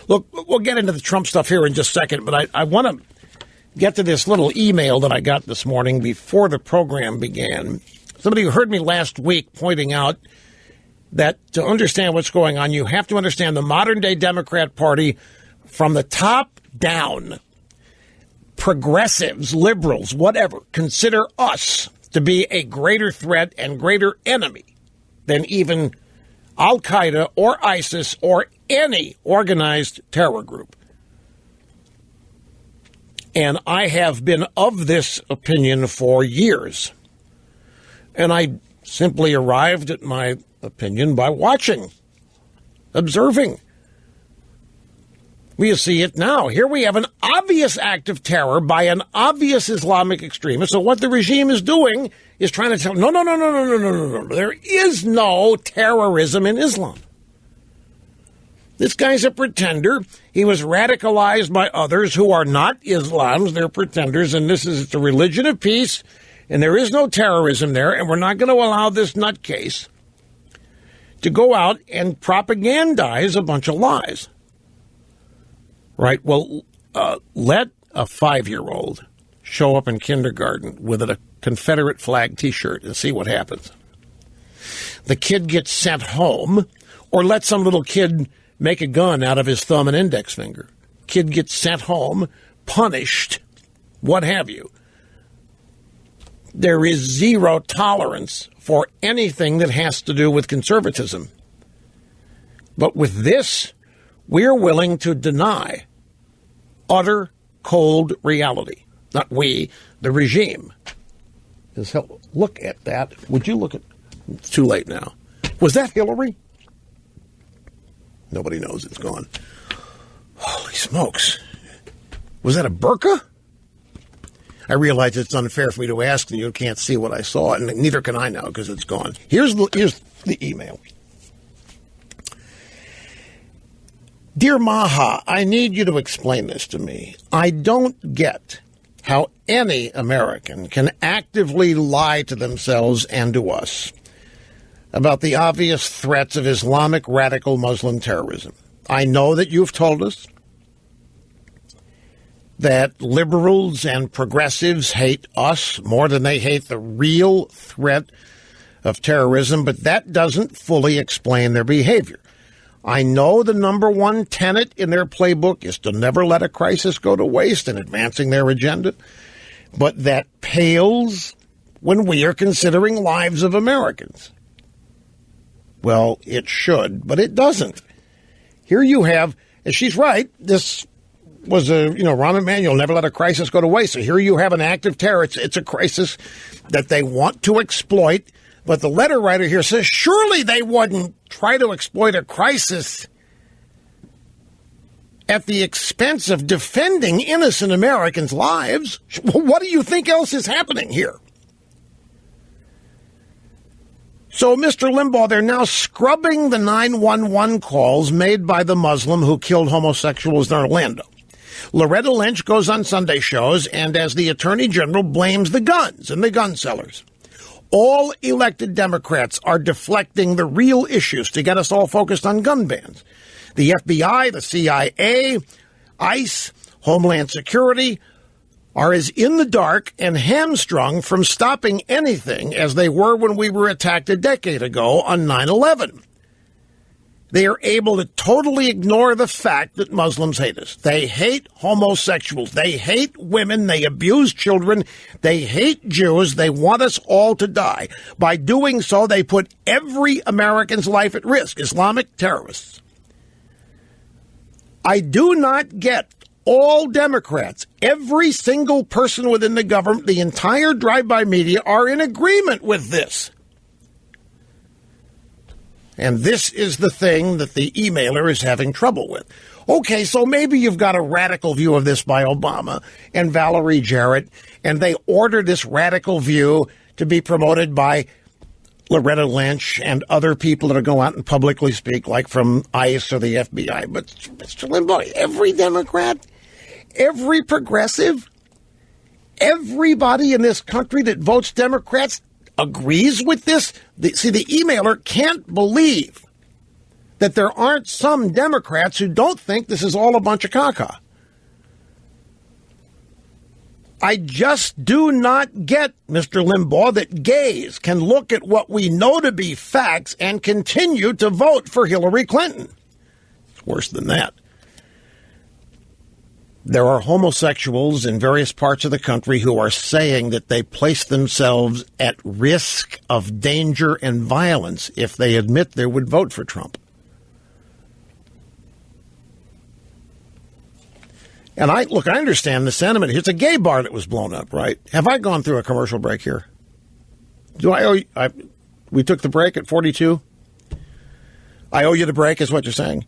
Look, we'll get into the Trump stuff here in just a second, but I want to get to this little email that I got this morning before the program began. Somebody who heard me last week pointing out that to understand what's going on, you have to understand the modern-day Democrat Party from the top down. Progressives, liberals, whatever, consider us to be a greater threat and greater enemy than even Al-Qaeda or ISIS or any organized terror group. And I have been of this opinion for years. And I simply arrived at my opinion by watching, observing. We see it now. Here we have an obvious act of terror by an obvious Islamic extremist. So what the regime is doing is trying to tell, no. There is no terrorism in Islam. This guy's a pretender. He was radicalized by others who are not Islams. They're pretenders, and this is the religion of peace, and there is no terrorism there, and we're not going to allow this nutcase to go out and propagandize a bunch of lies. Right, well, let a 5-year-old show up in kindergarten with a Confederate flag T-shirt and see what happens. The kid gets sent home, or let some little kid make a gun out of his thumb and index finger. Kid gets sent home, punished, what have you. There is zero tolerance for anything that has to do with conservatism. But with this, we're willing to deny utter cold reality. Not we, the regime. Look at that. Would you look at... It's too late now. Was that Hillary? Nobody knows. It's gone. Holy smokes. Was that a burqa? I realize it's unfair for me to ask, and you can't see what I saw, and neither can I now because it's gone. Here's the email. Dear Maha, I need you to explain this to me. I don't get how any American can actively lie to themselves and to us about the obvious threats of Islamic radical Muslim terrorism. I know that you've told us that liberals and progressives hate us more than they hate the real threat of terrorism, but that doesn't fully explain their behavior. I know the number one tenet in their playbook is to never let a crisis go to waste in advancing their agenda, but that pales when we are considering lives of Americans. Well, it should, but it doesn't. Here you have, and she's right, this was Rahm Emanuel, never let a crisis go to waste. So here you have an act of terror. It's a crisis that they want to exploit. But the letter writer here says, surely they wouldn't try to exploit a crisis at the expense of defending innocent Americans' lives. What do you think else is happening here? So, Mr. Limbaugh, they're now scrubbing the 911 calls made by the Muslim who killed homosexuals in Orlando. Loretta Lynch goes on Sunday shows and, as the Attorney General, blames the guns and the gun sellers. All elected Democrats are deflecting the real issues to get us all focused on gun bans. The FBI, the CIA, ICE, Homeland Security are as in the dark and hamstrung from stopping anything as they were when we were attacked a decade ago on 9/11. They are able to totally ignore the fact that Muslims hate us. They hate homosexuals. They hate women. They abuse children. They hate Jews. They want us all to die. By doing so, they put every American's life at risk. Islamic terrorists. I do not get all Democrats, every single person within the government, the entire drive-by media are in agreement with this. And this is the thing that the emailer is having trouble with. Okay, so maybe you've got a radical view of this by Obama and Valerie Jarrett, and they order this radical view to be promoted by Loretta Lynch and other people that are going out and publicly speak, like from ICE or the FBI. But, Mr. Limbaugh, every Democrat, every progressive, everybody in this country that votes Democrats agrees with this. The emailer can't believe that there aren't some Democrats who don't think this is all a bunch of caca. I just do not get, Mr. Limbaugh, that gays can look at what we know to be facts and continue to vote for Hillary Clinton. It's worse than that. There are homosexuals in various parts of the country who are saying that they place themselves at risk of danger and violence if they admit they would vote for Trump. And I understand the sentiment. Here's a gay bar that was blown up, right? Have I gone through a commercial break here? We took the break at 42? I owe you the break is what you're saying?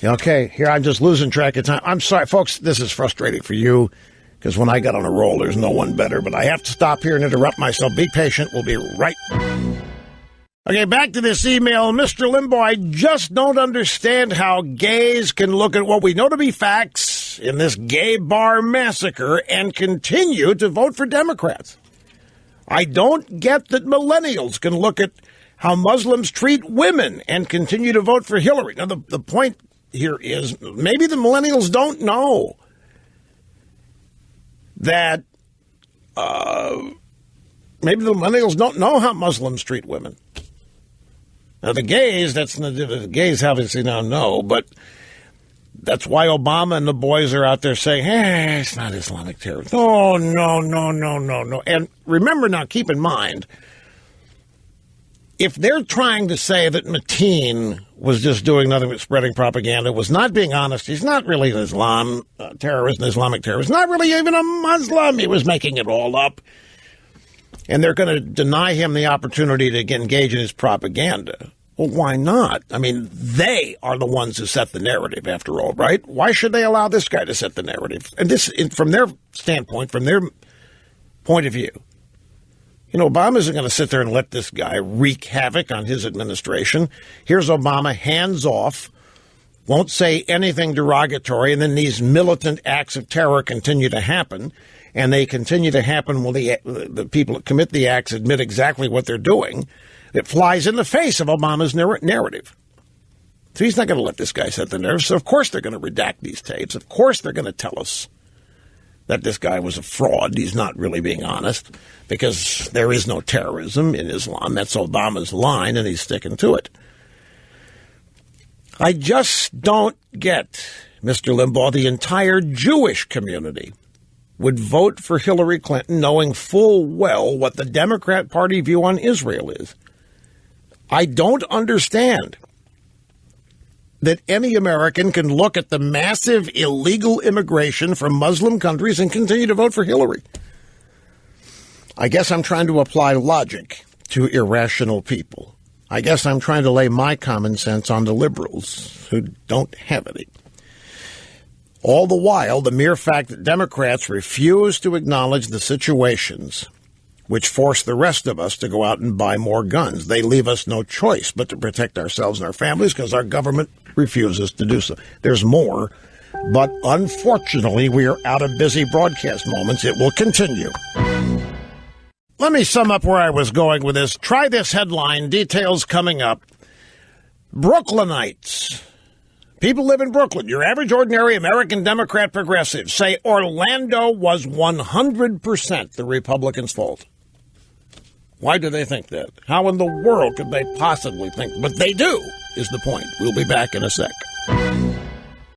Okay, here I'm just losing track of time. I'm sorry, folks, this is frustrating for you because when I got on a roll, there's no one better. But I have to stop here and interrupt myself. Be patient. We'll be right back. Okay, back to this email. Mr. Limbaugh, I just don't understand how gays can look at what we know to be facts in this gay bar massacre and continue to vote for Democrats. I don't get that millennials can look at how Muslims treat women and continue to vote for Hillary. Now, the point here is maybe the millennials don't know that maybe the millennials don't know how Muslims treat women. Now, the gays, the gays obviously now know, but that's why Obama and the boys are out there saying, hey, it's not Islamic terrorism. Oh, no. And remember now, keep in mind, if they're trying to say that Mateen was just doing nothing but spreading propaganda, was not being honest, he's not really an Islam terrorist, an Islamic terrorist, not really even a Muslim, he was making it all up. And they're going to deny him the opportunity to engage in his propaganda. Well, why not? I mean, they are the ones who set the narrative, after all, right? Why should they allow this guy to set the narrative? And this, from their standpoint, from their point of view, you know, Obama isn't going to sit there and let this guy wreak havoc on his administration. Here's Obama, hands off, won't say anything derogatory, and then these militant acts of terror continue to happen. And they continue to happen when the people that commit the acts admit exactly what they're doing. It flies in the face of Obama's narrative. So he's not going to let this guy set the narrative. So, of course, they're going to redact these tapes. Of course, they're going to tell us that this guy was a fraud. He's not really being honest because there is no terrorism in Islam. That's Obama's line, and he's sticking to it. I just don't get, Mr. Limbaugh, the entire Jewish community would vote for Hillary Clinton knowing full well what the Democrat Party view on Israel is. I don't understand that any American can look at the massive illegal immigration from Muslim countries and continue to vote for Hillary. I guess I'm trying to apply logic to irrational people. I guess I'm trying to lay my common sense on the liberals who don't have any. All the while, the mere fact that Democrats refuse to acknowledge the situations which force the rest of us to go out and buy more guns. They leave us no choice but to protect ourselves and our families because our government refuses to do so. There's more, but unfortunately, we are out of busy broadcast moments. It will continue. Let me sum up where I was going with this. Try this headline. Details coming up. Brooklynites. People live in Brooklyn. Your average, ordinary American Democrat progressives say Orlando was 100% the Republicans' fault. Why do they think that? How in the world could they possibly think? But they do, is the point. We'll be back in a sec.